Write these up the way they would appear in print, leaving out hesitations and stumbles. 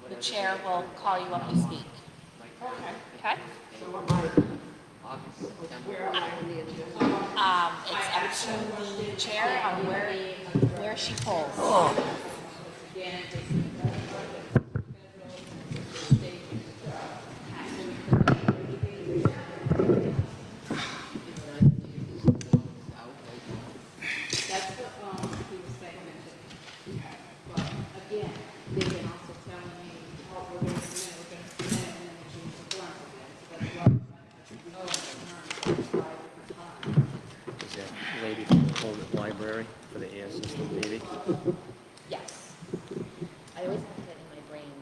the chair will call you up to speak. Okay. Okay? So where am I on the agenda? It's up to the chair on where she pulls. That's what he was saying. But again, they can also tell me, oh, we're going to come in, we're going to come in, and then they change the forms again. So that's why Is that lady from the Conant Library for the air system, maybe? Yes. I always have it in my brain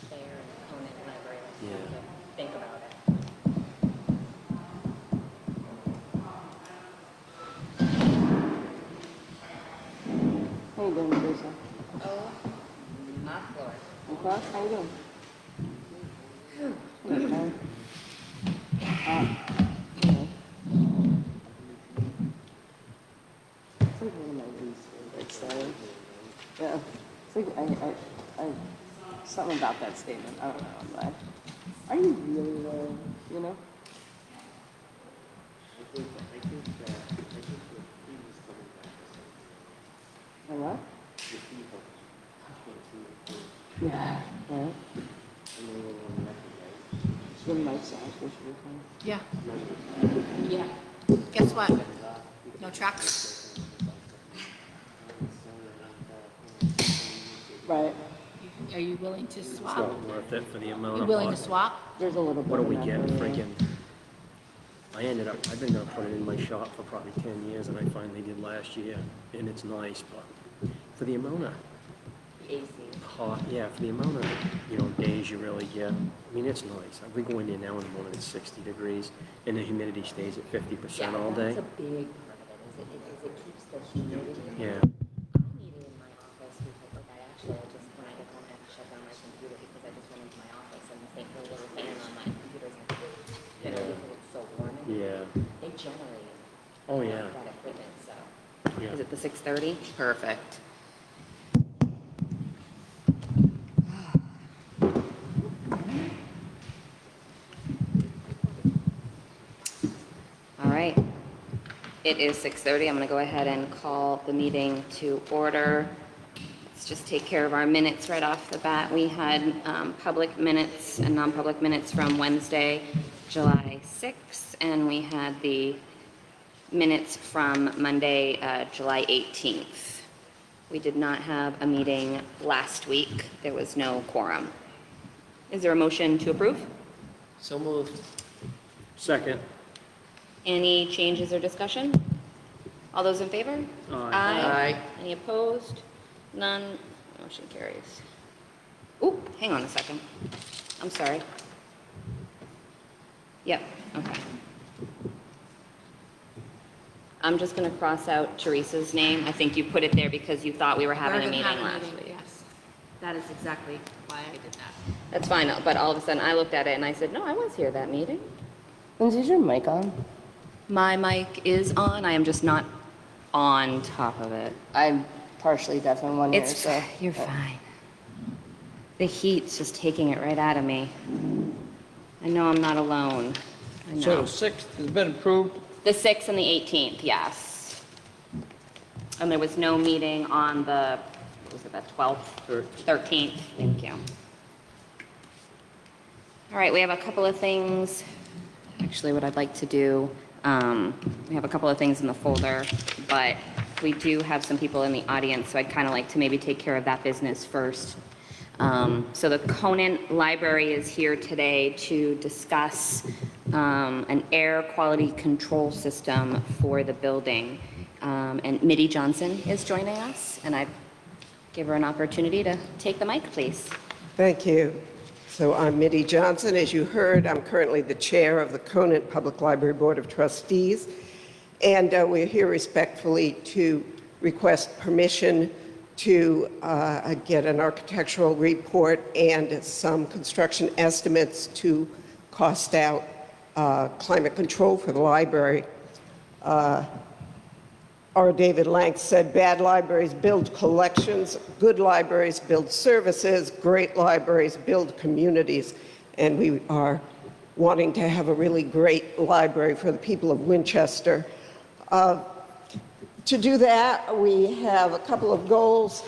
there in the Conant Library. I Yeah. have to think about it. How you doing, Teresa? Oh, my floor. Okay, how you doing? Okay. You know. It's like one of my least favorites, so, yeah. It's like, something about that statement, I don't know, I'm like, are you really there, you know? And what? Yeah, right. Swim lights out, which should be fun. Yeah. Yeah. Guess what? No trucks. Right, Are you willing to It's swap? not worth it for the amount You of. willing to swap? there's a little bit What do of we that get? there, yeah. Freaking. I've been gonna put it in my shop for probably 10 years, and I finally did last year, and it's nice, but for the amount of AC. hot, yeah, for the amount of, days you really get, I mean, it's nice. We go in there now in the morning, it's 60 degrees, and the humidity stays at 50% all day. That's a big part of it, is it keeps the humidity. Yeah, I need it in my office because, like, I just, when I get home, I have to shut down my computer because I just went into my office and the little fan on my computer is like, because it's so warm in here. yeah. They generate Oh, yeah. that equipment, so. Yeah. Is it the 630? Perfect. All right. It is 6:30. I'm going to go ahead and call the meeting to order. Let's just take care of our minutes right off the bat. We had public minutes and non-public minutes from Wednesday, July 6th, and we had the minutes from Monday, July 18th. We did not have a meeting last week. There was no quorum. Is there a motion to approve? So moved. Second. Any changes or discussion? All those in favor? Aye. Any opposed? None. Motion carries. Ooh, hang on a second. I'm sorry. Yep, okay. I'm just going to cross out Teresa's name. I think you put it there because you thought we were having a meeting last week. Yes, that is exactly why I did that. That's fine, but all of a sudden I looked at it and I said, no, I was here that meeting. Lindsay, is your mic on? My mic is on, I am just not on top of it. I'm partially deaf in one ear, It's, so. you're fine. The heat's just taking it right out of me. I know I'm not alone. I So know. the 6th has been approved? The 6th and the 18th, yes. And there was no meeting on the, what was it, the 12th? 13th, thank you. All right, we have a couple of things. Actually, what I'd like to do, we have a couple of things in the folder, but we do have some people in the audience, so I'd kind of like to maybe take care of that business first. So the Conant Library is here today to discuss an air quality control system for the building. And Mitty Johnson is joining us, and I'd give her an opportunity to take the mic, please. Thank you. So I'm Mitty Johnson. As you heard, I'm currently the chair of the Conant Public Library Board of Trustees. And we're here respectfully to request permission to get an architectural report and some construction estimates to cost out climate control for the library. Our R. David Lang said, bad libraries build collections, good libraries build services, great libraries build communities. And we are wanting to have a really great library for the people of Winchester. To do that, we have a couple of goals.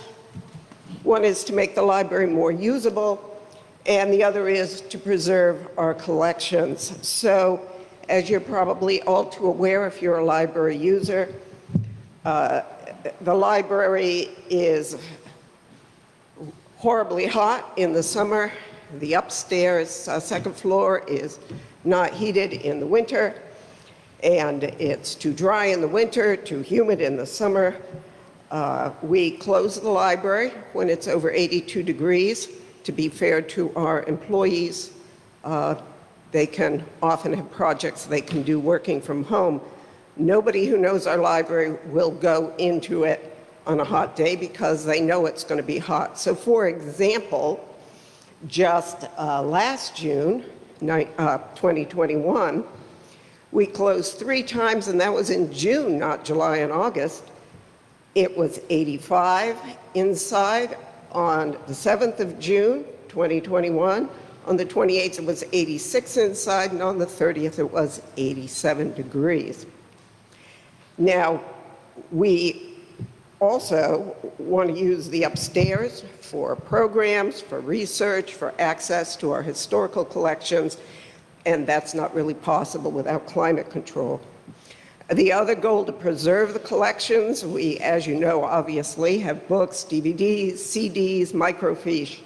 One is to make the library more usable, and the other is to preserve our collections. So, as you're probably all too aware if you're a library user, the library is horribly hot in the summer. The upstairs second floor is not heated in the winter, and it's too dry in the winter, too humid in the summer. We close the library when it's over 82 degrees. To be fair to our employees, they can often have projects they can do working from home. Nobody who knows our library will go into it on a hot day because they know it's going to be hot. So, for example, just last June, 2021, we closed 3 times, and that was in June, not July and August. It was 85 inside on the 7th of June, 2021. On the 28th, it was 86 inside, and on the 30th, it was 87 degrees. Now, we also want to use the upstairs for programs, for research, for access to our historical collections, and that's not really possible without climate control. The other goal, to preserve the collections, we, as you know, obviously have books, DVDs, CDs, microfiche.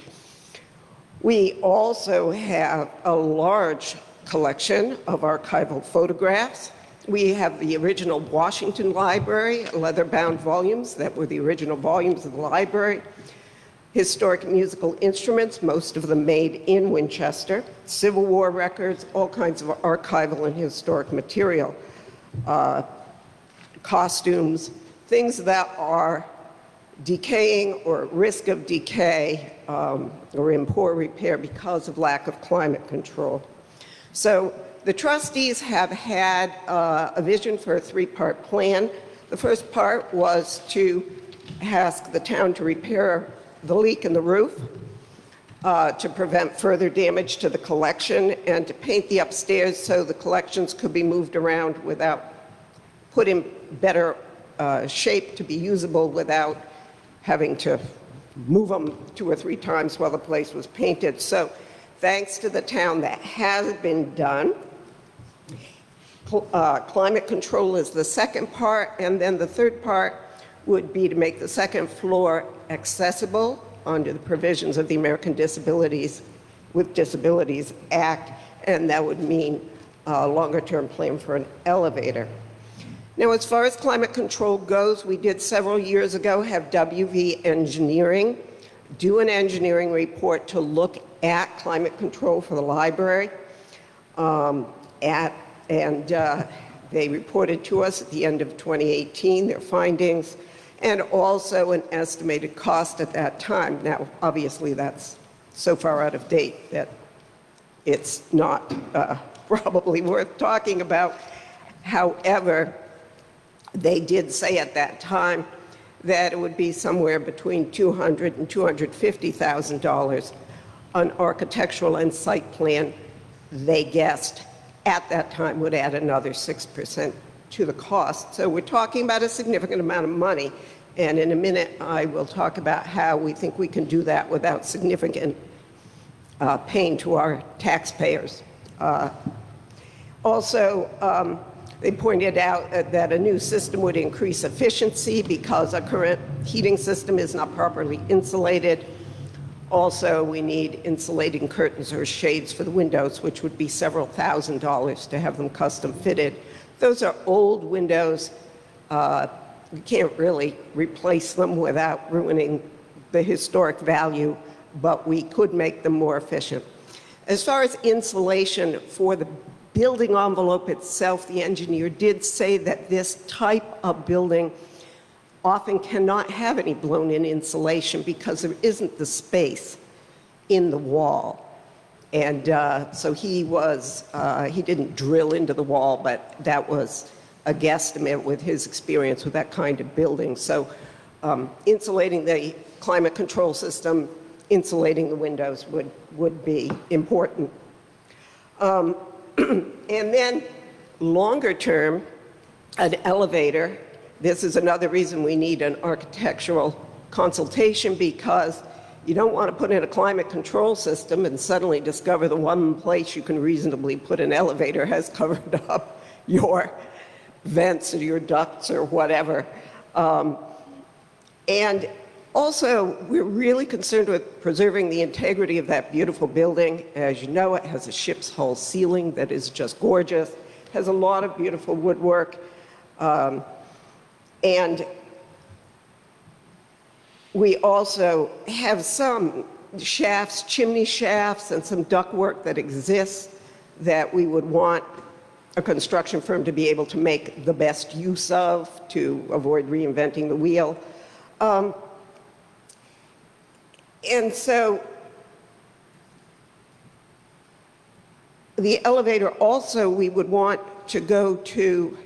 We also have a large collection of archival photographs. We have the original Washington Library, leather-bound volumes that were the original volumes of the library. Historic musical instruments, most of them made in Winchester. Civil War records, all kinds of archival and historic material. Costumes, things that are decaying or at risk of decay or in poor repair because of lack of climate control. So the trustees have had a vision for a 3-part plan. The first part was to ask the town to repair the leak in the roof, to prevent further damage to the collection, and to paint the upstairs so the collections could be moved around without, put in better shape to be usable without having to move them 2 or 3 times while the place was painted. So thanks to the town, that has been done. Climate control is the second part, and then the third part would be to make the second floor accessible under the provisions of the American with Disabilities Act, and that would mean a longer-term plan for an elevator. Now, as far as climate control goes, we did several years ago have WV Engineering do an engineering report to look at climate control for the library. They reported to us at the end of 2018 their findings, and also an estimated cost at that time. Now, obviously, that's so far out of date that it's not probably worth talking about. However, they did say at that time that it would be somewhere between $200,000 and $250,000. An architectural and site plan, they guessed, at that time would add another 6% to the cost. So we're talking about a significant amount of money, and in a minute I will talk about how we think we can do that without significant pain to our taxpayers. Also, they pointed out that a new system would increase efficiency because our current heating system is not properly insulated. Also, we need insulating curtains or shades for the windows, which would be several $1,000s to have them custom fitted. Those are old windows. We can't really replace them without ruining the historic value, but we could make them more efficient. As far as insulation for the building envelope itself, the engineer did say that this type of building often cannot have any blown-in insulation because there isn't the space in the wall. And so he didn't drill into the wall, but that was a guesstimate with his experience with that kind of building. So insulating the climate control system, insulating the windows would be important. And then longer term, an elevator. This is another reason we need an architectural consultation, because you don't want to put in a climate control system and suddenly discover the one place you can reasonably put an elevator has covered up your vents or your ducts or whatever. And also, we're really concerned with preserving the integrity of that beautiful building. As you know, it has a ship's hull ceiling that is just gorgeous, has a lot of beautiful woodwork, and we also have some shafts, chimney shafts, and some ductwork that exists that we would want a construction firm to be able to make the best use of to avoid reinventing the wheel. And so the elevator also, we would want to go to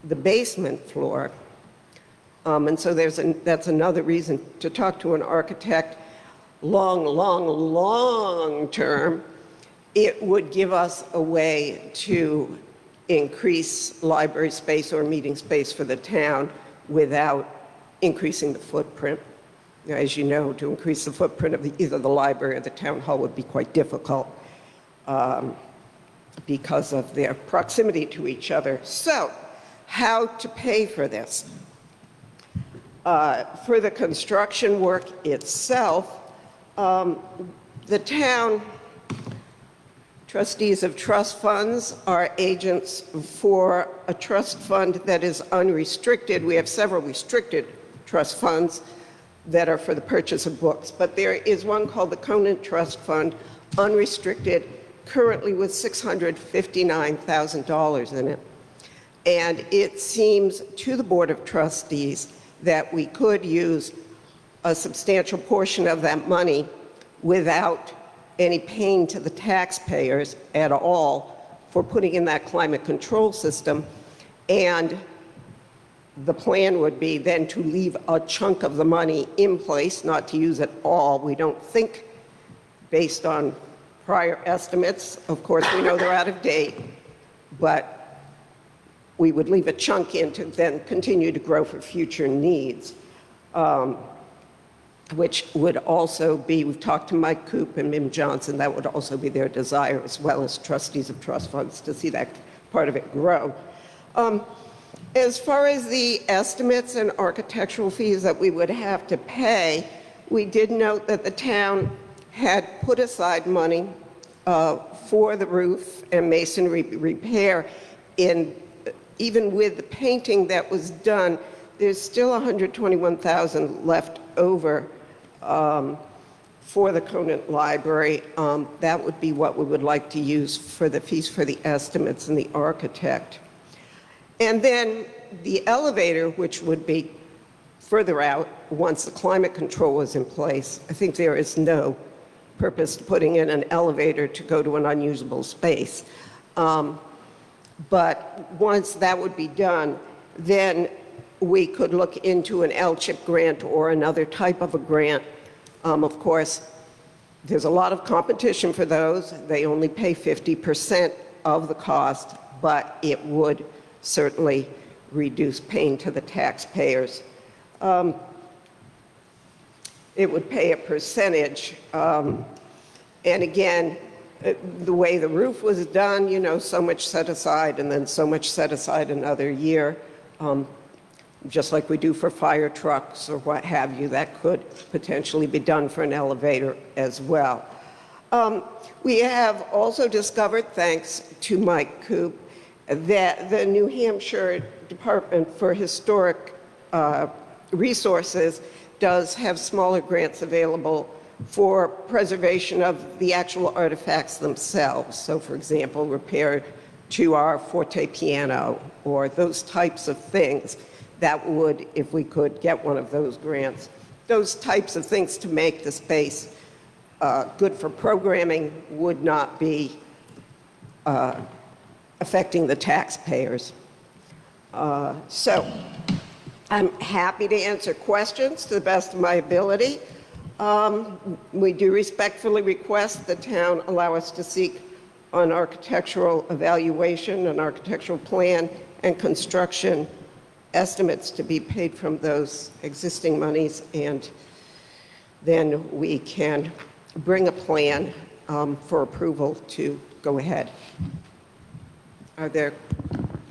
the basement floor. And so that's another reason to talk to an architect. Long term, it would give us a way to increase library space or meeting space for the town without increasing the footprint. As you know, to increase the footprint of either the library or the town hall would be quite difficult because of their proximity to each other. So, how to pay for this? For the construction work itself, the town trustees of trust funds are agents for a trust fund that is unrestricted. We have several restricted trust funds that are for the purchase of books, but there is one called the Conant Trust Fund, unrestricted, currently with $659,000 in it. And it seems to the Board of Trustees that we could use a substantial portion of that money without any pain to the taxpayers at all for putting in that climate control system. And the plan would be then to leave a chunk of the money in place, not to use it all. We don't think, based on prior estimates, of course we know they're out of date, but we would leave a chunk in to then continue to grow for future needs, which would also be, we've talked to Mike Coop and Mim Johnson, that would also be their desire, as well as trustees of trust funds, to see that part of it grow. As far as the estimates and architectural fees that we would have to pay, we did note that the town had put aside money for the roof and masonry repair. Even with the painting that was done, there's still $121,000 left over for the Conant Library. That would be what we would like to use for the fees for the estimates and the architect. And then the elevator, which would be further out once the climate control is in place. I think there is no purpose to putting in an elevator to go to an unusable space. But once that would be done, then we could look into an LCHIP grant or another type of a grant. Of course, there's a lot of competition for those. They only pay 50% of the cost, but it would certainly reduce pain to the taxpayers. It would pay a percentage. And again, the way the roof was done, you know, so much set aside and then so much set aside another year, just like we do for fire trucks or what have you, that could potentially be done for an elevator as well. We have also discovered, thanks to Mike Coop, that the New Hampshire Department for Historic Resources does have smaller grants available for preservation of the actual artifacts themselves. So, for example, repair to our forte piano or those types of things that would, if we could get one of those grants, those types of things to make the space good for programming would not be affecting the taxpayers. So I'm happy to answer questions to the best of my ability. We do respectfully request the town allow us to seek an architectural evaluation, an architectural plan, and construction estimates to be paid from those existing monies, and then we can bring a plan for approval to go ahead. Are there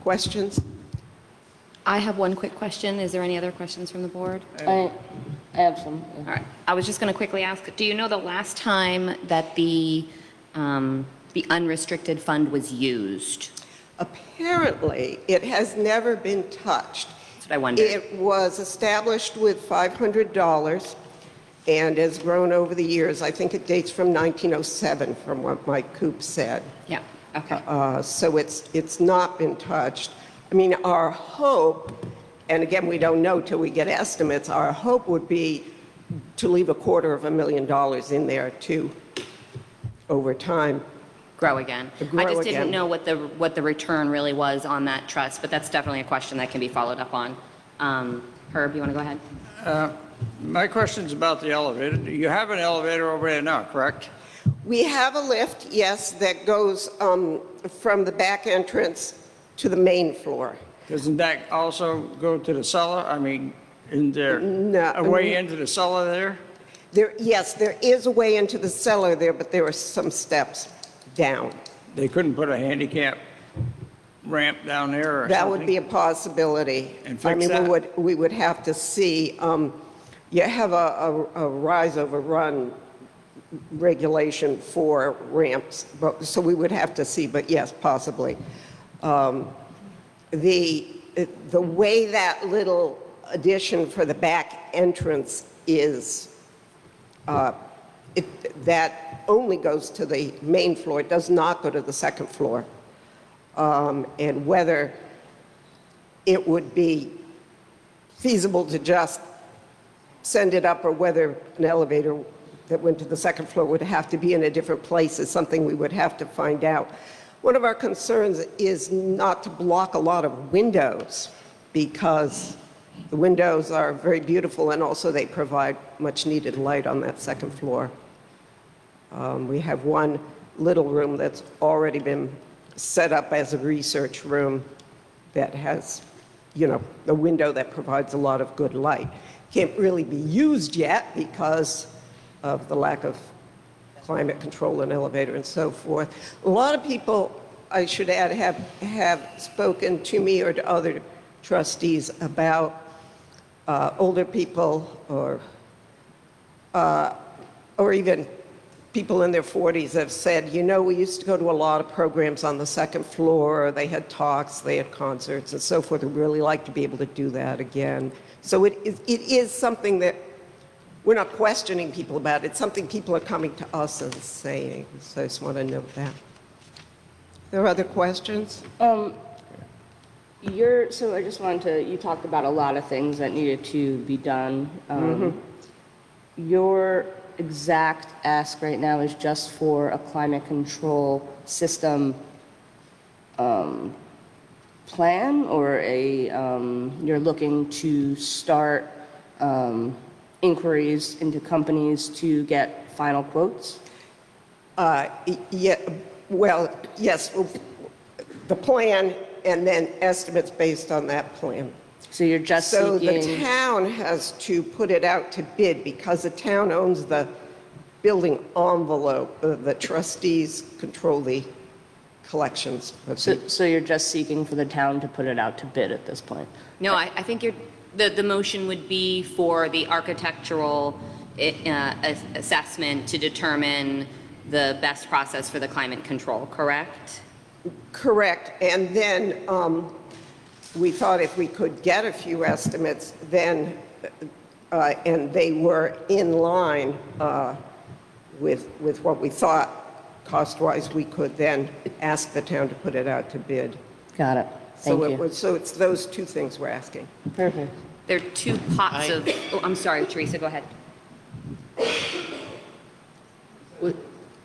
questions? I have one quick question. Is there any other questions from the board? I have some. All right. I was just going to quickly ask, do you know the last time that the unrestricted fund was used? Apparently, it has never been touched. That's what I wondered. It was established with $500 and has grown over the years. I think it dates from 1907, from what Mike Coop said. Yeah, okay. So it's not been touched. I mean, our hope, and again, we don't know till we get estimates, our hope would be to leave $250,000 in there to, over time, Grow again. Grow I just didn't again. know what the return really was on that trust, but that's definitely a question that can be followed up on. Herb, you want to go ahead? My question's about the elevator. You have an elevator over there now, correct? We have a lift, yes, that goes from the back entrance to the main floor. Doesn't that also go to the cellar? I mean, isn't there No. a way into the cellar there? Yes, there is a way into the cellar there, but there are some steps down. They couldn't put a handicap ramp down there or something? That would be a possibility. And I fix mean, that? we would have to see, you have a rise over run regulation for ramps, so we would have to see, but yes, possibly. The way that little addition for the back entrance is, that only goes to the main floor. It does not go to the second floor. And whether it would be feasible to just send it up, or whether an elevator that went to the second floor would have to be in a different place is something we would have to find out. One of our concerns is not to block a lot of windows, because the windows are very beautiful, and also they provide much needed light on that second floor. We have one little room that's already been set up as a research room that has, a window that provides a lot of good light. Can't really be used yet because of the lack of climate control and elevator and so forth. A lot of people, I should add, have spoken to me or to other trustees about older people or even people in their 40s have said, we used to go to a lot of programs on the second floor. They had talks, they had concerts and so forth. We'd really like to be able to do that again. So it is something that we're not questioning people about. It's something people are coming to us and saying. So I just want to note that. There are other questions? So I just wanted to, you talked about a lot of things that needed to be done. Your exact ask right now is just for a climate control system plan, or you're looking to start inquiries into companies to get final quotes? Yeah, well, yes, the plan and then estimates based on that plan. So you're just So the seeking, town has to put it out to bid because the town owns the building envelope. The trustees control the collections. so you're just seeking for the town to put it out to bid at this point? No, I think the motion would be for the architectural assessment to determine the best process for the climate control, correct? Correct. And then we thought if we could get a few estimates, then, and they were in line with what we thought cost-wise, we could then ask the town to put it out to bid. Got it. Thank you. So it's those two things we're asking. Perfect. There are two pots of, I'm sorry, Teresa, go ahead.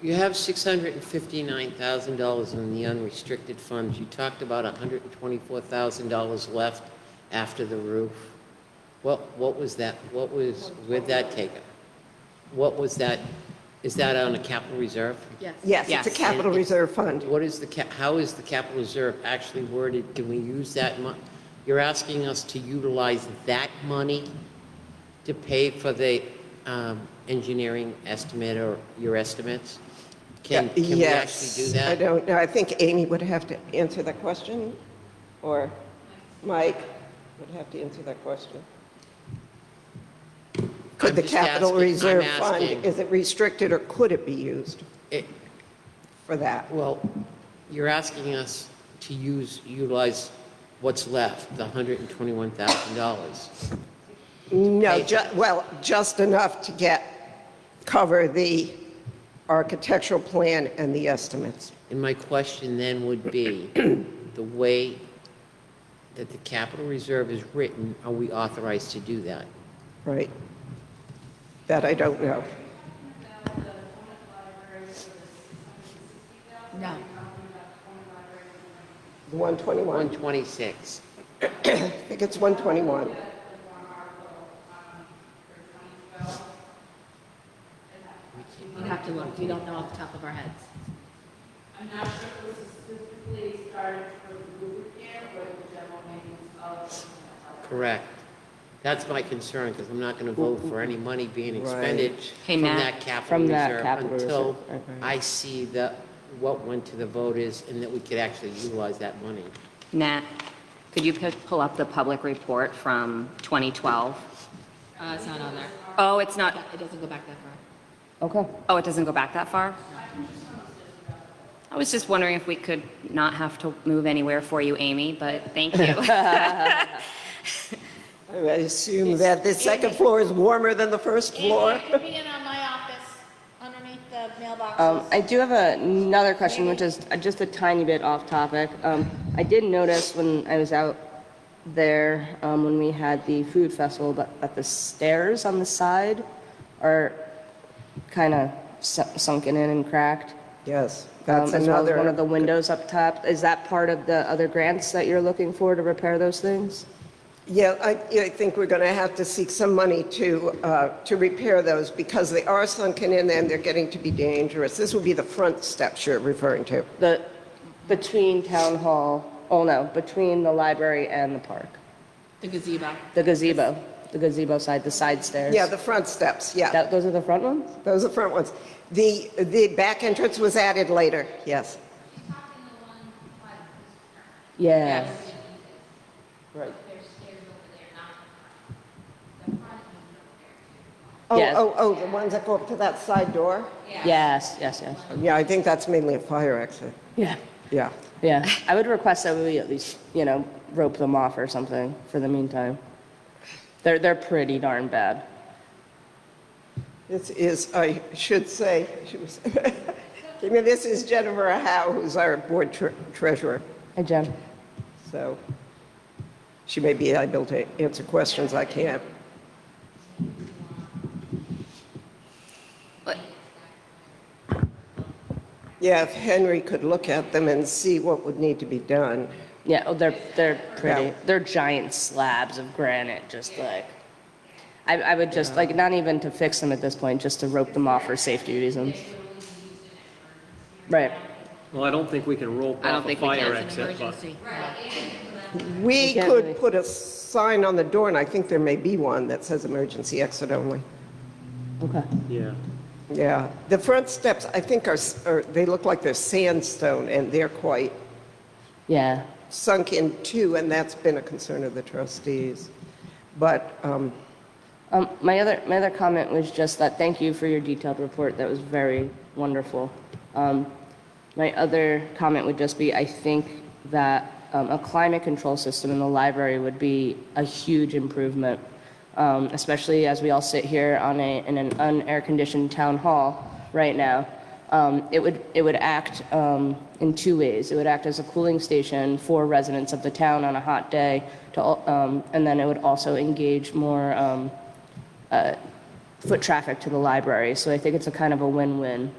You have $659,000 in the unrestricted funds. You talked about $124,000 left after the roof. What was that? Where'd that take it? What was that? Is that on a capital reserve? Yes. Yes, it's a Yes. capital reserve fund. What is how is the capital reserve actually worded? Can we use that You're asking us to utilize that money to pay for the engineering estimate or your estimates? Can we Yes. actually do that? I don't know. I think Amy would have to answer that question, or Mike would have to answer that question. Could I'm the just capital asking- I'm reserve asking. fund, is it restricted or could it be used for that? Well, you're asking us to utilize what's left, the $121,000. No, just enough to cover the architectural plan and the estimates. And my question then would be, the way that the capital reserve is written, are we authorized to do that? Right? That I don't know. No. The 121. 126. I think it's 121. We'd have to look. We don't know off the top of our heads. I'm not sure if it was specifically started for the roof repair or the general maintenance of. Correct. That's my concern, because I'm not going to vote for any money being expended Hey, from Matt. that capital From that reserve capital until reserve, okay. I see what went to the voters and that we could actually utilize that money. Nat, could you pull up the public report from 2012? It's not on there. Oh, it's not, It doesn't go back that far. Okay. oh, it doesn't go back that far? I was just wondering if we could not have to move anywhere for you, Amy, but thank you. I assume that the second floor is warmer than the first floor. Being on my office, underneath the mailboxes. I do have another question, which is just a tiny bit off topic. I did notice when I was out there, when we had the food festival, that the stairs on the side are kind of sunken in and cracked. Yes, that's As well as one of the another. windows up top. Is that part of the other grants that you're looking for to repair those things? Yeah, I think we're going to have to seek some money to repair those because they are sunken in and they're getting to be dangerous. This would be the front steps you're referring to. Between town hall, between the library and the park. The gazebo. The gazebo side, the side stairs. Yeah, the front steps, yeah. Those are the front ones? Those are the front ones. The back entrance was added later, yes. Yeah. Right. Yes. Oh, the ones that go up to that side door? Yes. Yeah, I think that's mainly a fire exit. Yeah. Yeah. Yeah. I would request that we at least, rope them off or something for the meantime. They're pretty darn bad. This is, I should say, this is Jennifer Howe, who's our board treasurer. Hey, Jen. So she may be able to answer questions I can't. But- Yeah, if Henry could look at them and see what would need to be done. Yeah, they're pretty. Yeah. They're giant slabs of granite, just like. I would just, not even to fix them at this point, just to rope them off for safety reasons. Right. Well, I don't think we can rope I don't off a think we can. fire It's an exit, but emergency. We can't really- could put a sign on the door, and I think there may be one that says emergency exit only. Okay. yeah. Yeah, the front steps, I think they look like they're sandstone, and they're quite Yeah. sunk in too, and that's been a concern of the trustees. But, My other comment was just that thank you for your detailed report. That was very wonderful. My other comment would just be I think that a climate control system in the library would be a huge improvement, especially as we all sit here in an unair-conditioned town hall right now. It would act in two ways. It would act as a cooling station for residents of the town on a hot day, and then it would also engage more foot traffic to the library. So I think it's a kind of a win-win.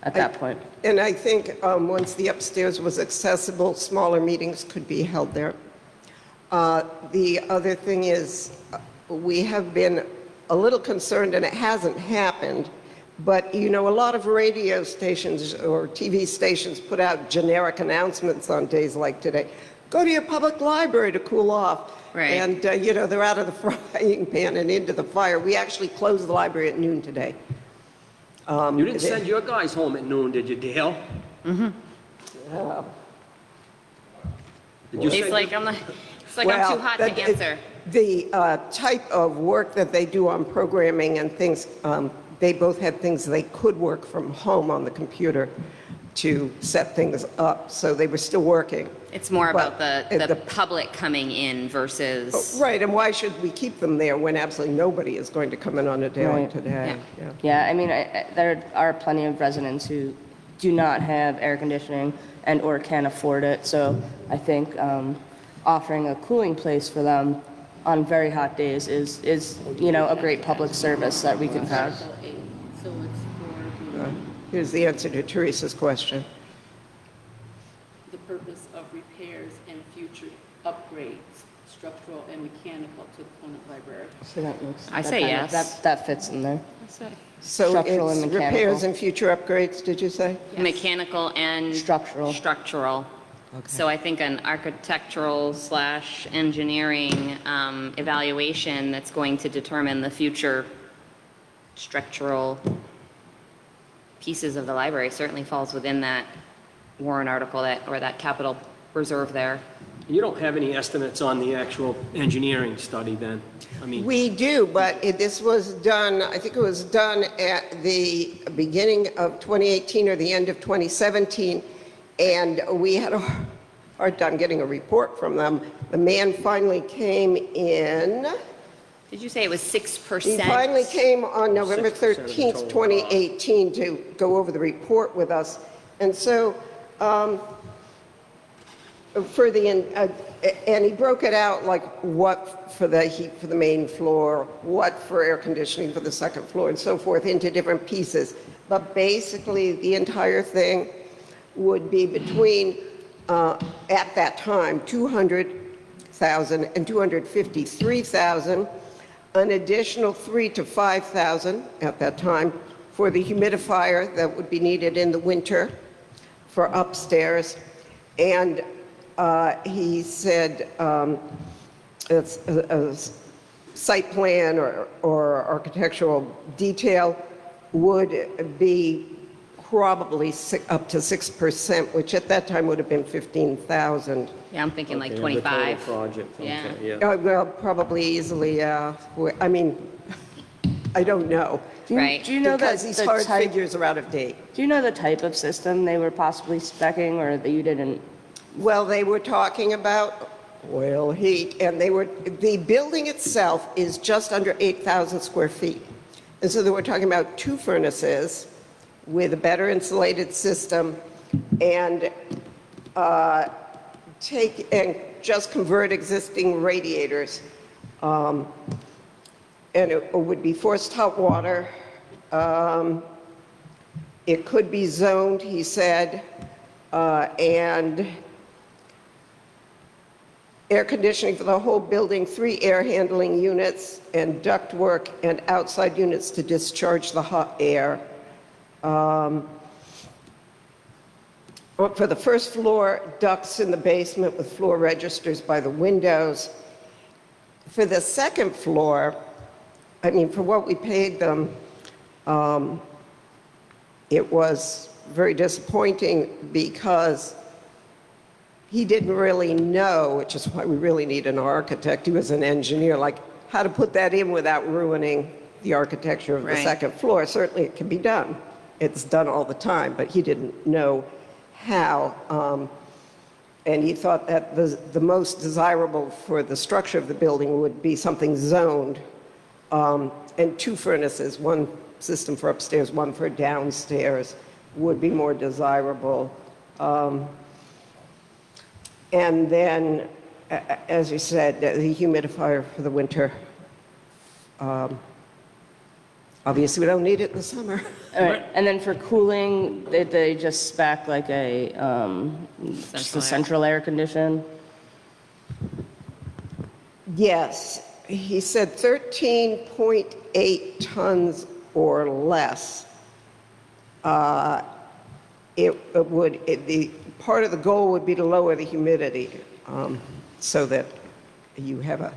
at that point. And I think once the upstairs was accessible, smaller meetings could be held there. The other thing is, we have been a little concerned, and it hasn't happened, but a lot of radio stations or TV stations put out generic announcements on days like today. Go to your public library to cool off. Right. And, they're out of the frying pan and into the fire. We actually closed the library at noon today. You didn't send your guys home at noon, did you, Dale? Did you He's send like, your- I'm too hot to answer. The type of work that they do on programming and things, they both had things they could work from home on the computer to set things up, so they were still working. It's more about But, the public coming in versus, Right, and why should we keep them there when absolutely nobody is going to come in on a day like Right. today? Yeah. Yeah, I mean, there are plenty of residents who do not have air conditioning and/or can't afford it, so I think offering a cooling place for them on very hot days is a great public service that we can have. So it's for Here's the answer to Teresa's question. the purpose of repairs and future upgrades, structural and mechanical to the Conant Library. So that makes. I that say kind of- yes. That fits in there. So Structural and it's mechanical. repairs and future upgrades, did you say? mechanical and. Structural. Structural. So I think an architectural/engineering evaluation that's going to determine the future structural pieces of the library certainly falls within that warrant article or that capital reserve there. You don't have any estimates on the actual engineering study then? I mean, We do, but this was done, I think it was done at the beginning of 2018 or the end of 2017, and we had a hard time getting a report from them. The man finally came in, Did you say it was 6%? he finally came on November 6% of the 13th, total 2018, to go over the report with us. And so, and he broke it out like what for the heat for the main floor, what for air conditioning for the second floor, and so forth, into different pieces. But basically, the entire thing would be between, at that time, 200,000 and 253,000, an additional 3 to 5,000 at that time for the humidifier that would be needed in the winter for upstairs, and he said it's a site plan or architectural detail would be probably up to 6%, which at that time would have been 15,000. Yeah, I'm thinking like okay, 25. The total project, Yeah. okay, yeah. Well, probably easily, I mean, I don't know. Right. Do you know Because that these the hard type, figures are out of date. do you know the type of system they were possibly speccing or that you didn't? Well, they were talking about oil heat, and the building itself is just under 8,000 square feet. And so they were talking about 2 furnaces with a better insulated system and just convert existing radiators. And it would be forced hot water. It could be zoned, he said, and air conditioning for the whole building, 3 air handling units, and ductwork and outside units to discharge the hot air. For the first floor, ducts in the basement with floor registers by the windows. For the second floor, I mean, for what we paid them, it was very disappointing because he didn't really know, which is why we really need an architect. He was an engineer, like how to put that in without ruining the architecture of the Right. second floor. Certainly it can be done. It's done all the time, but he didn't know how. And he thought that the most desirable for the structure of the building would be something zoned, and 2 furnaces, 1 system for upstairs, 1 for downstairs, would be more desirable. And then, as you said, the humidifier for the winter Obviously, we don't need it in the summer. All right, and then for cooling, they just spec like a, just a central air condition? Yes, he said 13.8 tons or less. The part of the goal would be to lower the humidity so that you have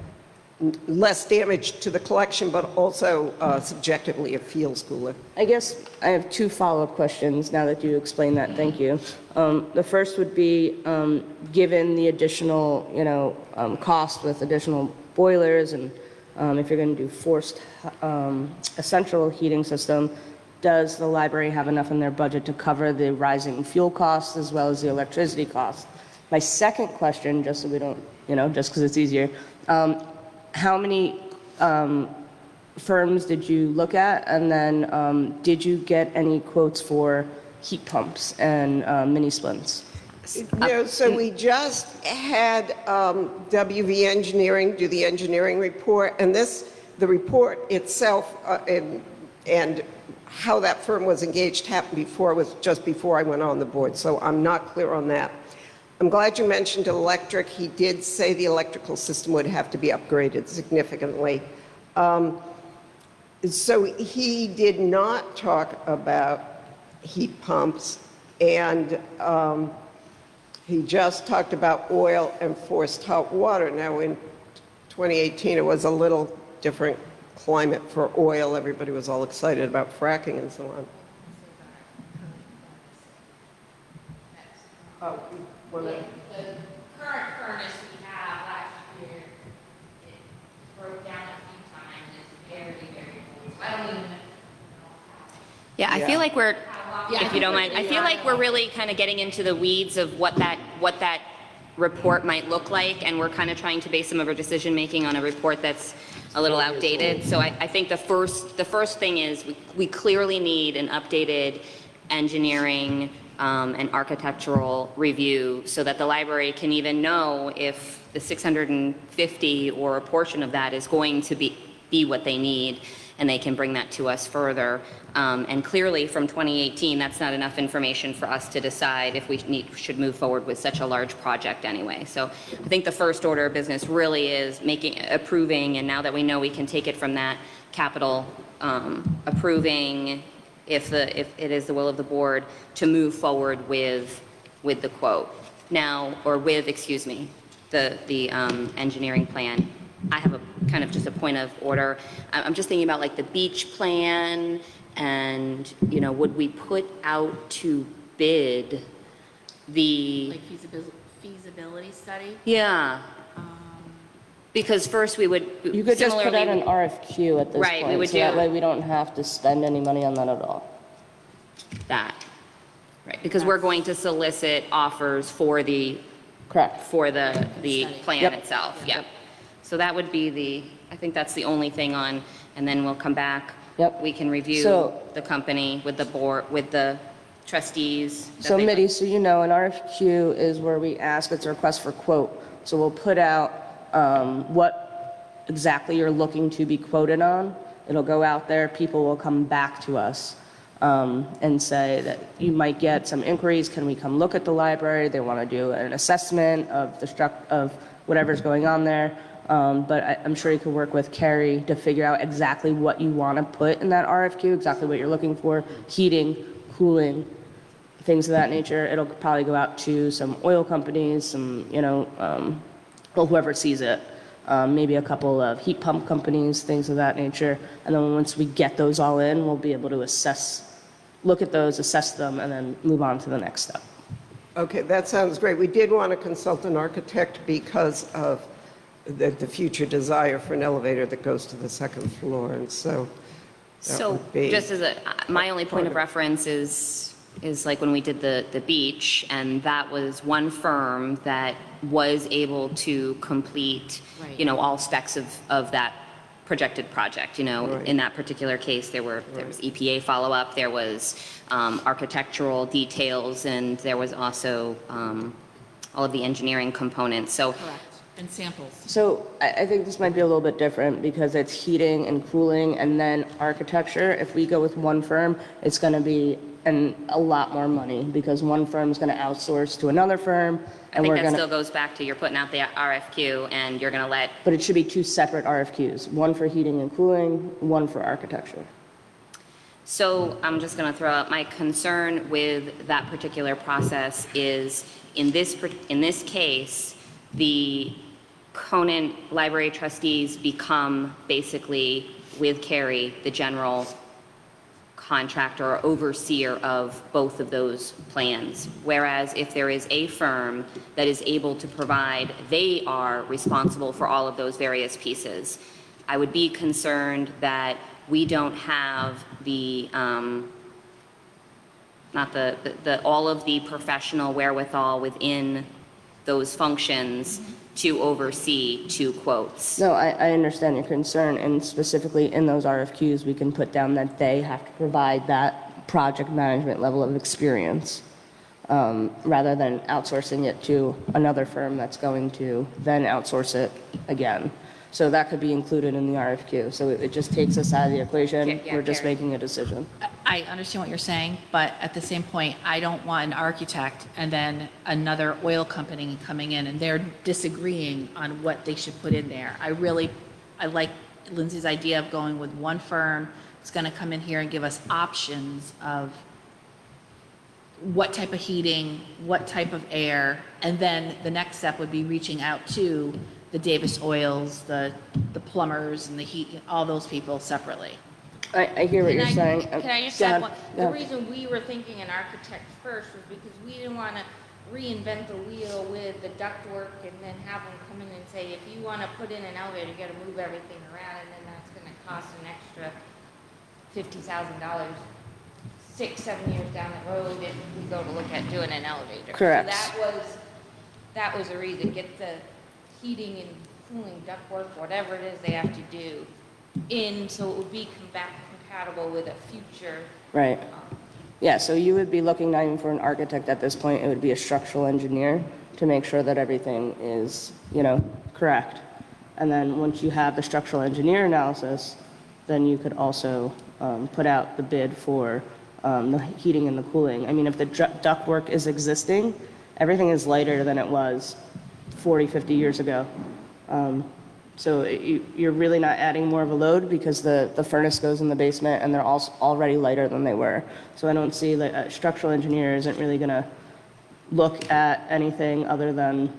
less damage to the collection, but also subjectively it feels cooler. I guess I have two follow-up questions now that you explained that, thank you. The first would be, given the additional, cost with additional boilers and if you're going to do a central heating system, does the library have enough in their budget to cover the rising fuel costs as well as the electricity costs? My second question, just so we don't, just because it's easier, how many firms did you look at? And then did you get any quotes for heat pumps and mini splits? No, so we just had WV Engineering do the engineering report, and the report itself and how that firm was engaged happened was just before I went on the board, so I'm not clear on that. I'm glad you mentioned electric. He did say the electrical system would have to be upgraded significantly. So he did not talk about heat pumps, and he just talked about oil and forced hot water. Now, in 2018, it was a little different climate for oil. Everybody was all excited about fracking and so on. Oh, The current furnace we have last year, it broke down a few times, it's very, very old. So I don't even know. Yeah, I Yeah. feel like we're, Yeah, if you don't mind, I feel like we're really kind of getting into the weeds of what that report might look like, and we're kind of trying to base some of our decision-making on a report that's a little outdated. So I think the first thing is we clearly need an updated engineering and architectural review so that the library can even know if the 650 or a portion of that is going to be what they need, and they can bring that to us further. And clearly from 2018, that's not enough information for us to decide if we should move forward with such a large project anyway. So I think the first order of business really is approving, and now that we know we can take it from that capital, approving if it is the will of the board to move forward with the quote. Now, or with, excuse me, the engineering plan. I have a kind of just a point of order. I'm just thinking about like the beach plan and, would we put out to bid the, Like feasibility study? yeah. Because first we would You could just put out similarly- an RFQ at this Right, we point, would so that do- way we don't have to spend any money on that at all. that, right, because we're going to solicit offers for the Correct. the plan Yep. itself, yeah. So that would be I think that's the only thing on, and then we'll come back. Yep. We can review So- the company with the board, with the trustees. that So they- Mitty, so an RFQ is where we ask, it's a request for quote. So we'll put out what exactly you're looking to be quoted on. It'll go out there, people will come back to us and say that you might get some inquiries, can we come look at the library? They want to do an assessment of of whatever's going on there. But I'm sure you could work with Carrie to figure out exactly what you want to put in that RFQ, exactly what you're looking for, heating, cooling, things of that nature. It'll probably go out to some oil companies, some, well, whoever sees it, maybe a couple of heat pump companies, things of that nature. And then once we get those all in, we'll be able to look at those, assess them, and then move on to the next step. Okay, that sounds great. We did want to consult an architect because of the future desire for an elevator that goes to the second floor, and so that So would be just as my only point of reference is like when we did the beach, and that was one firm that was able to complete, Right. all specs of that projected project, Right. in that particular case, there was EPA follow-up, there was architectural details, and there was also all of the engineering components. So and samples. So I think this might be a little bit different because it's heating and cooling and then architecture. If we go with one firm, it's going to be a lot more money because one firm is going to outsource to another firm. I And think we're that going still to, goes back to you're putting out the RFQ and you're going to let, but it should be two separate RFQs, one for heating and cooling, one for architecture. so I'm just going to throw out my concern with that particular process is in this case, the Conant Library trustees become basically with Carrie, the general contractor or overseer of both of those plans. Whereas if there is a firm that is able to provide, they are responsible for all of those various pieces. I would be concerned that we don't have the, not the all of the professional wherewithal within those functions to oversee two quotes. No, I understand your concern, and specifically in those RFQs, we can put down that they have to provide that project management level of experience, rather than outsourcing it to another firm that's going to then outsource it again. So that could be included in the RFQ. So it just takes us out of the equation. Yeah, We're just Karen. making a decision. I understand what you're saying, but at the same point, I don't want an architect and then another oil company coming in and they're disagreeing on what they should put in there. I like Lindsay's idea of going with one firm that's going to come in here and give us options of what type of heating, what type of air, and then the next step would be reaching out to the Davis Oils, the plumbers and the heat, all those people separately. I hear what you're saying. Can I just Go add ahead. one? Go The ahead. reason we were thinking an architect first was because we didn't want to reinvent the wheel with the ductwork and then have them come in and say, if you want to put in an elevator, you got to move everything around, and then that's going to cost an extra $50,000 6-7 years down the road if we go to look at doing an elevator. Correct. So that was the reason, get the heating and cooling ductwork, whatever it is they have to do in, so it would be compatible with a future. Right. Yeah, so you would be looking not even for an architect at this point, it would be a structural engineer to make sure that everything is, correct. And then once you have the structural engineer analysis, then you could also put out the bid for the heating and the cooling. I mean, if the ductwork is existing, everything is lighter than it was 40, 50 years ago. So you're really not adding more of a load because the furnace goes in the basement and they're already lighter than they were. So I don't see, like, a structural engineer isn't really going to look at anything other than,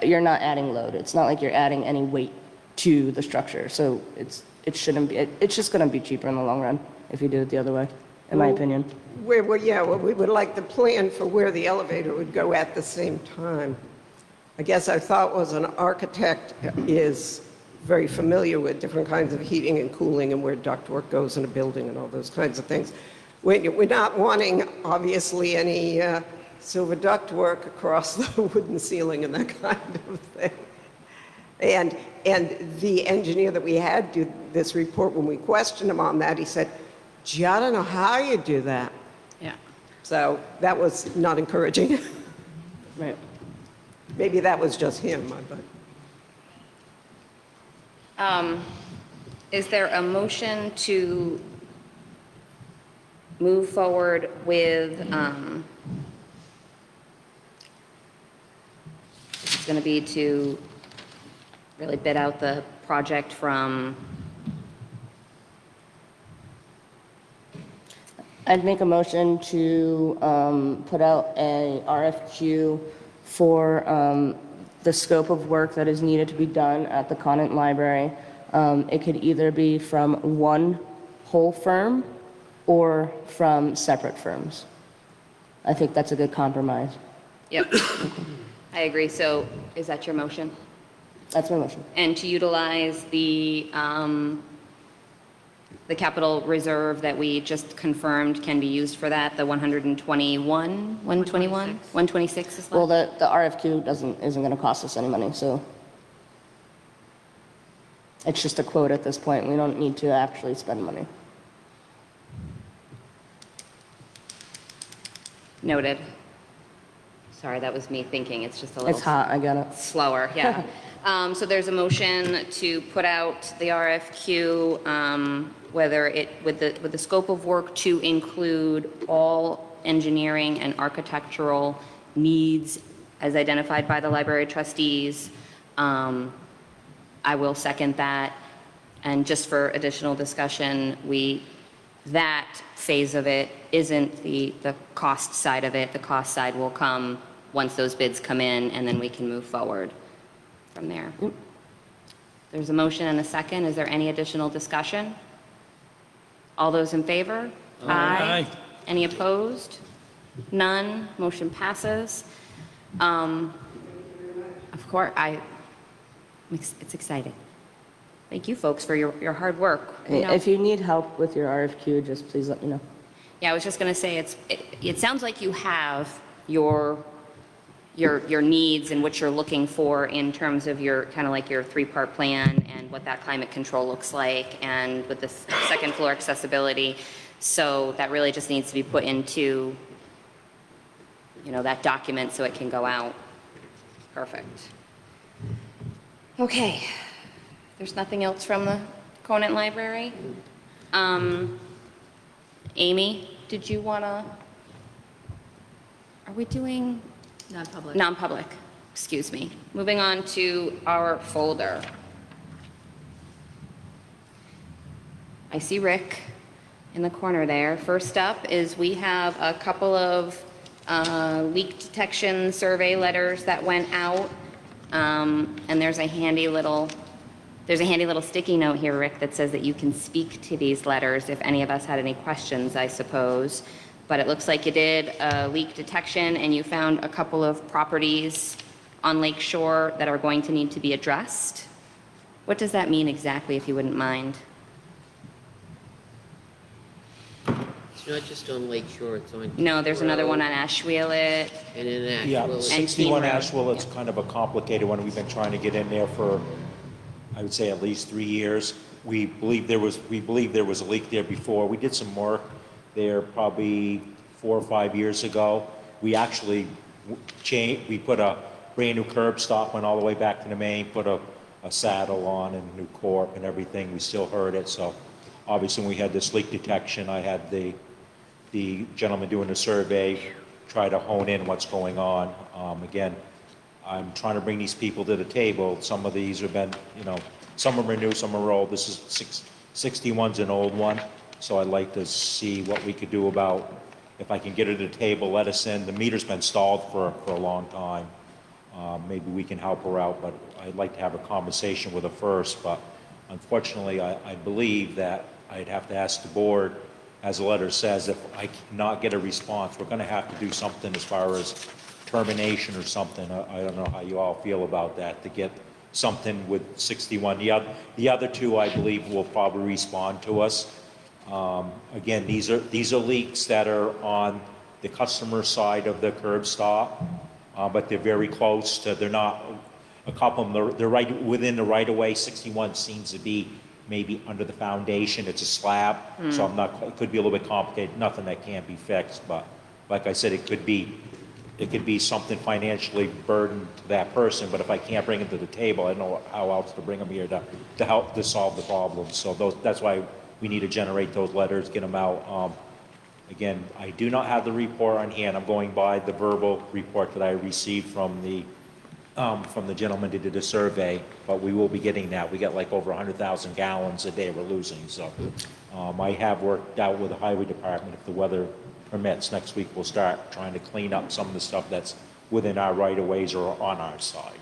you're not adding load. It's not like you're adding any weight to the structure. So it shouldn't be, it's just going to be cheaper in the long run if you do it the other way, in my opinion. We would like the plan for where the elevator would go at the same time. I guess I thought was an architect is very familiar with different kinds of heating and cooling and where ductwork goes in a building and all those kinds of things. We're not wanting, obviously, any silver ductwork across the wooden ceiling and that kind of thing. And the engineer that we had do this report, when we questioned him on that, he said, gee, I don't know how you do that. Yeah. So that was not encouraging. Right. Maybe that was just him, but. Is there a motion to move forward with, it's going to be to really bid out the project from, I'd make a motion to put out a RFQ for the scope of work that is needed to be done at the Conant Library. It could either be from one whole firm or from separate firms. I think that's a good compromise. yep, I agree. So is that your motion? That's my motion. And to utilize the capital reserve that we just confirmed can be used for that, the 126 is Well, left? the RFQ isn't going to cost us any money, so it's just a quote at this point. We don't need to actually spend money. Noted. Sorry, that was me thinking, it's just a little. It's hot, I got it. Slower, yeah. So there's a motion to put out the RFQ, whether it, with the scope of work to include all engineering and architectural needs as identified by the library trustees. I will second that. And just for additional discussion, that phase of it isn't the cost side of it. The cost side will come once those bids come in, and then we can move forward from there. There's a motion and a second. Is there any additional discussion? All those in favor? Aye. Any opposed? None. Motion passes. Of course, it's exciting. Thank you, folks, for your hard work. You know- If you need help with your RFQ, just please let me know. Yeah, I was just going to say, it sounds like you have your needs and what you're looking for in terms of your, kind of like your three-part plan and what that climate control looks like, and with the second floor accessibility. So that really just needs to be put into, that document so it can go out. Perfect. Okay. There's nothing else from the Conant Library? Amy, did you want to, are we doing? Non-public. Non-public, excuse me. Moving on to our folder. I see Rick in the corner there. First up is we have a couple of leak detection survey letters that went out. And there's a handy little sticky note here, Rick, that says that you can speak to these letters if any of us had any questions, I suppose. But it looks like you did leak detection and you found a couple of properties on Lake Shore that are going to need to be addressed. What does that mean exactly, if you wouldn't mind? It's not just on Lake Shore, it's on. No, there's another one Road on Ashwillet. And in Yeah, Asheville. 61 Road. Asheville, it's kind of a complicated one. We've been trying to get in there for, I would say, at least 3 years. We believe there was a leak there before. We did some work there probably 4 or 5 years ago. We actually we put a brand new curb stop, went all the way back to the main, put a saddle on and new corp and everything. We still heard it. So obviously when we had this leak detection, I had the gentleman doing the survey try to hone in what's going on. Again, I'm trying to bring these people to the table. Some of these have been, some of them are new, some are old. This is 61's an old one. So I'd like to see what we could do about, if I can get her to the table, let us in. The meter's been stalled for a long time. Maybe we can help her out, but I'd like to have a conversation with her first. But unfortunately, I believe that I'd have to ask the board, as the letter says, if I cannot get a response, we're going to have to do something as far as termination or something. I don't know how you all feel about that, to get something with 61. The other two, I believe, will probably respond to us. Again, these are leaks that are on the customer side of the curb stop, but they're very close to, they're not, a couple of them, they're right within the right-of-way. 61 seems to be maybe under the foundation. It's a slab, so it could be a little bit complicated. Nothing that can't be fixed, but like I said, it could be something financially burdened to that person. But if I can't bring them to the table, I don't know how else to bring them here to help to solve the problem. So that's why we need to generate those letters, get them out. Again, I do not have the report on hand. I'm going by the verbal report that I received from the gentleman who did the survey, but we will be getting that. We get like over 100,000 gallons a day we're losing. So I have worked out with the highway department, if the weather permits, next week we'll start trying to clean up some of the stuff that's within our right-of-ways or on our side.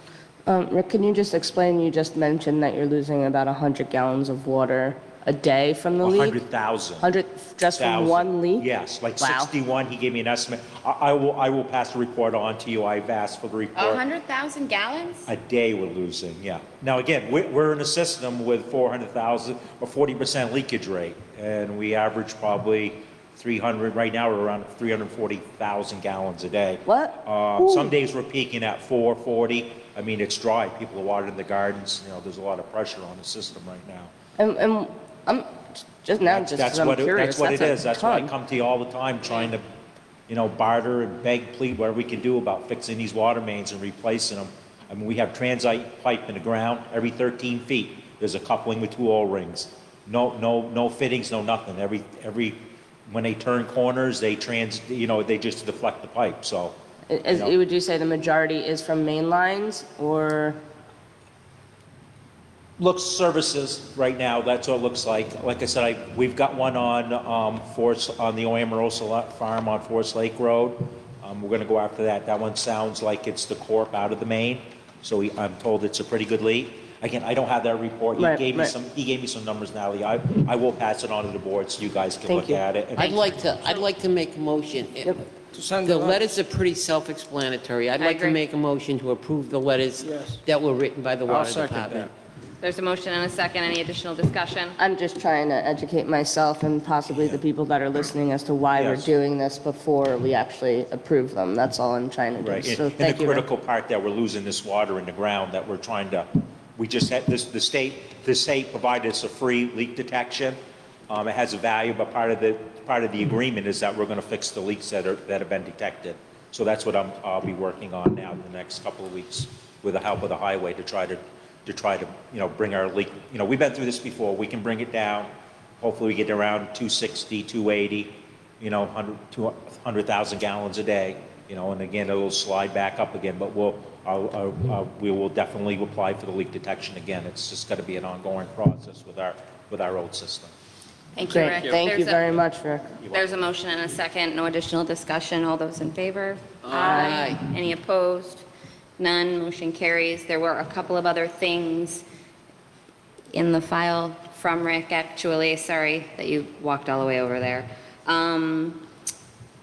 Rick, can you just explain, you just mentioned that you're losing about 100 gallons of water a day from the leak? 100,000. 100 just from one leak? Yes, like Wow. 61, he gave me an estimate. I will pass the report on to you. I've asked for the report. 100,000 gallons? A day we're losing, yeah. Now, again, we're in a system with 400,000 or 40% leakage rate, and we average probably 300, right now we're around 340,000 gallons a day. What? Some days we're peaking at 440. I mean, it's dry. People are watering the gardens. There's a lot of pressure on the system right now. And I'm just now, just 'cause I'm curious. That's what it is. a That's why I ton. come to you all the time trying to barter and beg, plead, whatever we can do about fixing these water mains and replacing them. I mean, we have transite pipe in the ground every 13 feet. There's a coupling with 2 O-rings. No fittings, no nothing. When they turn corners, they just deflect the pipe, so. Would you say the majority is from main lines, or? Looks services right now, that's what it looks like. Like I said, we've got one on the Oamarosa farm on Forest Lake Road. We're gonna go after that. That one sounds like it's the corp out of the main, so I'm told it's a pretty good leak. Again, I don't have that report. He Right, gave me right. some numbers, Natalie. I will pass it on to the board so you guys can Thank look you. at it. I'd like to make a motion. Send The it on. letters are pretty self-explanatory. I'd I like to agree. make a motion to approve the letters Yes. that were written by the I'll water second department. There's a motion and a second. Any additional discussion? I'm just trying to educate myself and possibly the people that are listening as to why we're Yes. doing this before we actually approve them. That's all I'm trying to do. Right, So and thank the you. critical part that we're losing this water in the ground that we're trying to, we just had, the state provided us a free leak detection. It has a value, but part of the agreement is that we're gonna fix the leaks that have been detected. So that's what I'll be working on now in the next couple of weeks with the help of the highway to try to, bring our leak, we've been through this before, we can bring it down. Hopefully we get around 260, 280, 100,000 gallons a day, and again, it'll slide back up again, but we will definitely apply for the leak detection again. It's just gotta be an ongoing process with our old system. Thank you, Rick. Great, thank you There's a- very much, Rick. There's a motion and a second. No additional discussion. All those in favor? Aye. Any opposed? None. Motion carries. There were a couple of other things in the file from Rick, actually. Sorry that you walked all the way over there.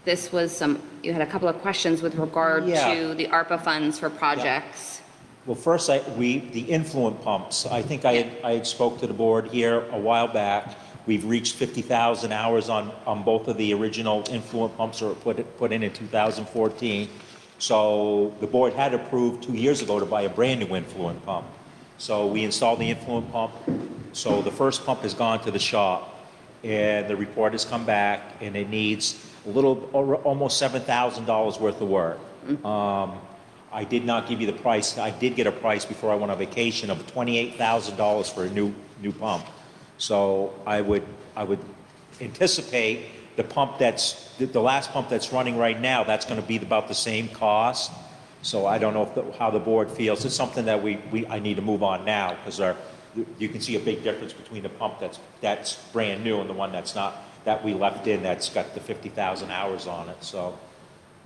This was you had a couple of questions with regard Yeah. to the ARPA funds for projects. Well, first, the influent pumps, I think I had spoke to the board here a while back. We've reached 50,000 hours on both of the original influent pumps that were put in 2014. So the board had approved 2 years ago to buy a brand-new influent pump. So we installed the influent pump. So the first pump has gone to the shop, and the report has come back, and it needs almost $7,000 worth of work. I did not give you the price. I did get a price before I went on vacation of $28,000 for a new pump. So I would anticipate the last pump that's running right now, that's going to be about the same cost. So I don't know how the board feels. It's something that I need to move on now, because you can see a big difference between the pump that's brand new and the one that's not, that we left in, that's got the 50,000 hours on it. So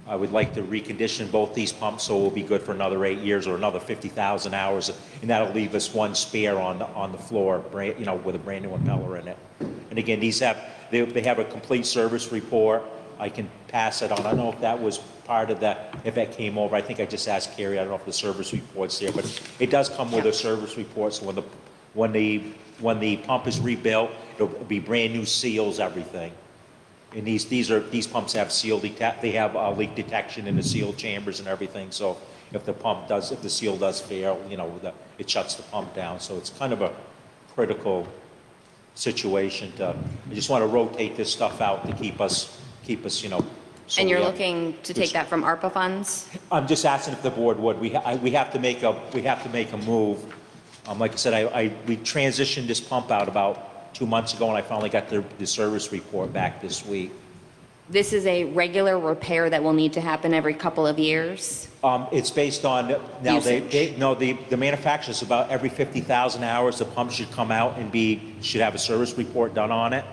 I would like to recondition both these pumps so we'll be good for another 8 years or another 50,000 hours, and that'll leave us one spare on the floor, with a brand new impeller in it. And again, they have a complete service report. I can pass it on. I don't know if that was part of that, if that came over. I think I just asked Carrie. I don't know if the service report's there, but it does come with a service report. So when the pump is rebuilt, it'll be brand new seals, everything. And these pumps have they have leak detection in the seal chambers and everything. So if the seal does fail, it shuts the pump down. So it's kind of a critical situation I just want to rotate this stuff out to keep us, so And you're we have- looking to take that from ARPA funds? I'm just asking if the board would. We have to make a move. Like I said, we transitioned this pump out about 2 months ago, and I finally got the service report back this week. This is a regular repair that will need to happen every couple of years? It's based on, now Usage. the manufacturer's about every 50,000 hours, the pump should come out and should have a service report done on it.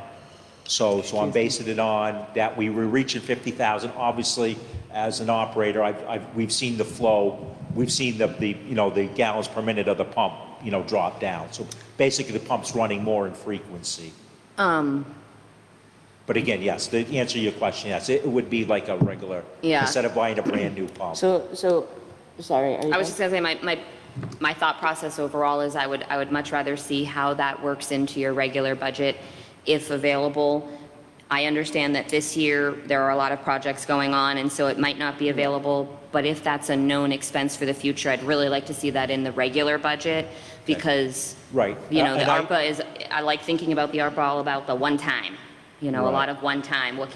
So I'm basing it on that we were reaching 50,000. Obviously, as an operator, we've seen the flow, we've seen the gallons per minute of the pump, drop down. So basically, the pump's running more in frequency. But again, yes, to answer your question, yes, it would be like a regular, Yeah. instead of buying a brand-new pump. So, sorry. Are you I was done? just gonna say, my thought process overall is I would much rather see how that works into your regular budget, if available. I understand that this year, there are a lot of projects going on, and so it might not be available, but if that's a known expense for the future, I'd really like to see that in the regular budget, because, Right. the And ARPA I like thinking about the ARPA all about the one time, you know, a Right. lot of one time. What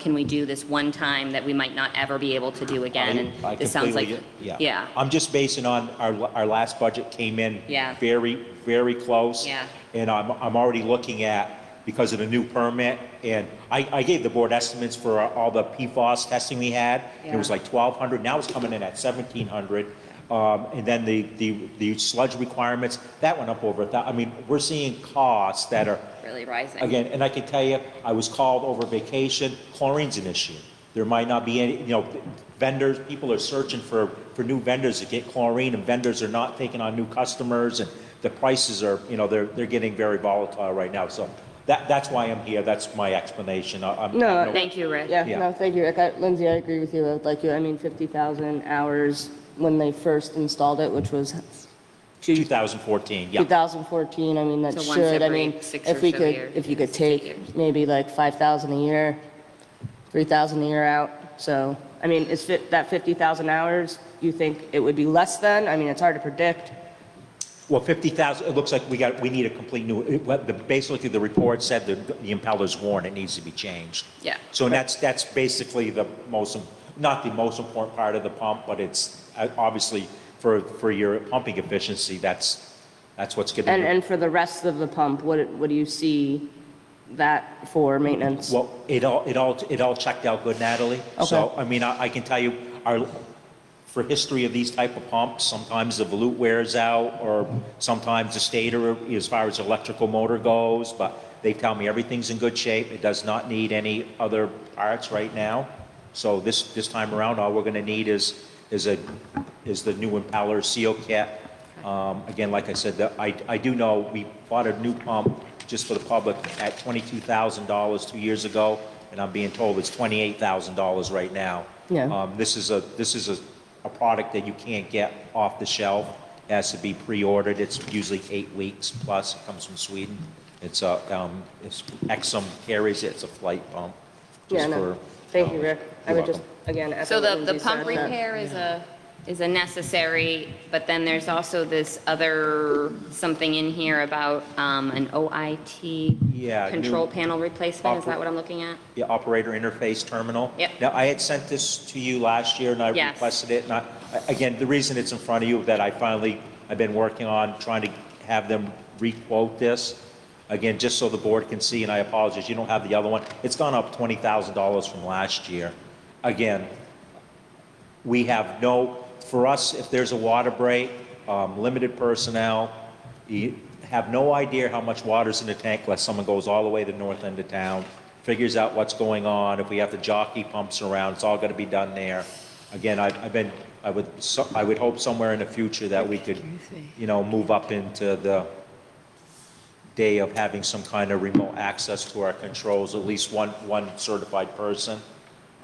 can we do this one time that we might not ever be able to do again? And I this sounds like, completely- yeah, I'm just basing on our last budget came in Yeah. very, very close. Yeah. And I'm already looking at, because of the new permit, and I gave the board estimates for all the PFAS testing we had. It was Yeah. like 1,200, now it's coming in at 1,700. And then the sludge requirements, that went up over I mean, we're seeing costs that are, really rising. again, and I can tell you, I was called over vacation, chlorine's an issue. There might not be any, vendors, people are searching for new vendors to get chlorine, and vendors are not taking on new customers, and the prices are, they're getting very volatile right now. So that's why I'm here, that's my explanation. No, Thank you, Rick. Yeah, Yeah. no, thank you, Rick. Lindsay, I agree with you. Like you, I mean, 50,000 hours when they first installed it, which was 2014, yeah. 2014. I mean, that So once should, I every mean, 6 if or we so could, years, if you could 6 years. take maybe like 5,000 a year, 3,000 a year out. So, I mean, that 50,000 hours, you think it would be less than? I mean, it's hard to predict. Well, 50,000, it looks like we need a complete new, basically the report said the impeller's worn, it needs to be changed. Yeah. So and that's basically not the most important part of the pump, but it's obviously for your pumping efficiency, that's what's going to do. And for the rest of the pump, what do you see that for maintenance? Well, it all checked out good, Natalie. So, I mean, I can tell you, for history of these type of pumps, sometimes the volute wears out, or sometimes the stator, as far as electrical motor goes, but they tell me everything's in good shape. It does not need any other parts right now. So this time around, all we're gonna need is the new impeller seal kit. Again, like I said, I do know we bought a new pump just for the public at $22,000 2 years ago, and I'm being told it's $28,000 right now. Yeah. This is a product that you can't get off the shelf. It has to be pre-ordered. It's usually 8 weeks plus. It comes from Sweden. It's Exum carries it. It's a flight pump. Yeah, just no. for- Thank you, Rick. I You're would just, again, echo So what the Lindsay pump said, that- repair is a necessary, but then there's also this other, something in here about an OIT Yeah, control new- panel replacement, is that what I'm looking at? The operator interface terminal. Yep. Now, I had sent this to you last year, and I Yes. requested it. And again, the reason it's in front of you, that I've been working on trying to have them re-quote this. Again, just so the board can see, and I apologize, you don't have the other one. It's gone up $20,000 from last year. Again, we have for us, if there's a water break, limited personnel, you have no idea how much water's in the tank unless someone goes all the way to the north end of town, figures out what's going on. If we have to jockey pumps around, it's all gonna be done there. Again, I would hope somewhere in the future that we could, move up into the day of having some kind of remote access to our controls, at least one certified person,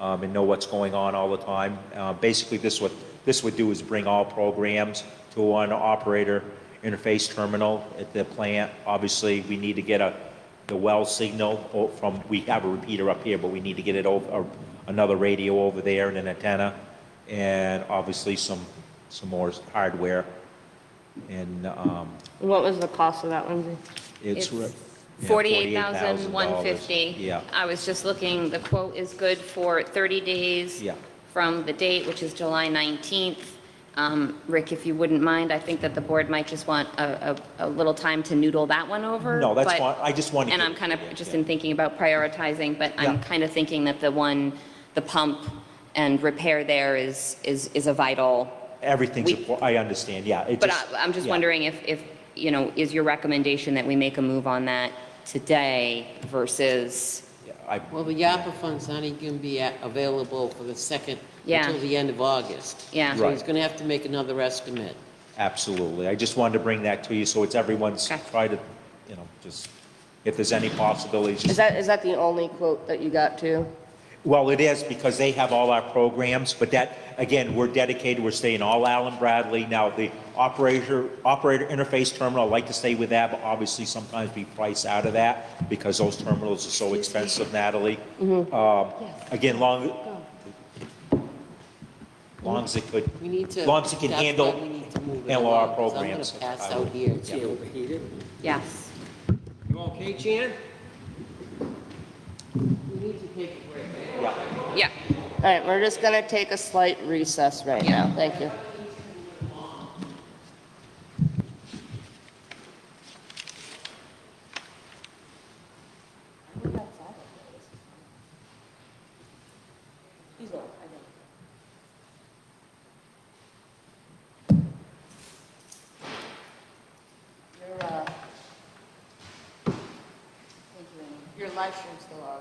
and know what's going on all the time. Basically, this would do is bring all programs to one operator interface terminal at the plant. Obviously, we need to get the well signal we have a repeater up here, but we need to get it over another radio over there and an antenna, and obviously some more hardware. And What was the cost of that, Lindsay? it's It's yeah, $48,150. Yeah. I was just looking, the quote is good for 30 days. Yeah. From the date, which is July 19th. Rick, if you wouldn't mind, I think that the board might just want a little time to noodle that one over. No, that's but- fine. I just wanted And to- I'm kind of just yeah. in thinking about prioritizing, but I'm Yeah. kind of thinking that the pump and repair there is a vital. Everything's, We- I understand, yeah. But I'm just yeah. wondering if, is your recommendation that we make a move on that today versus, Yeah, Well, the ARPA funds not even going to be available for the second Yeah. until the end of August. Yeah. So he's Right. going to have to make another estimate. Absolutely. I just wanted to bring that to you, so it's everyone's, Okay. try to, just, if there's any possibilities, Is just. that the only quote that you got too? Well, it is, because they have all our programs, but that, again, we're dedicated, we're staying all Allen Bradley. Now, the operator interface terminal, I like to stay with that, but obviously sometimes we price out of that because those terminals are so expensive, Natalie. Again, long as it could, We need to. long as it can that's handle, why we need to move it handle our along, 'cause programs. I'm going to pass out here Is it too. overheated? yes. You okay, Jan? Yeah. All right, we're just going to take a slight recess right now. Thank you. Your live stream's still on.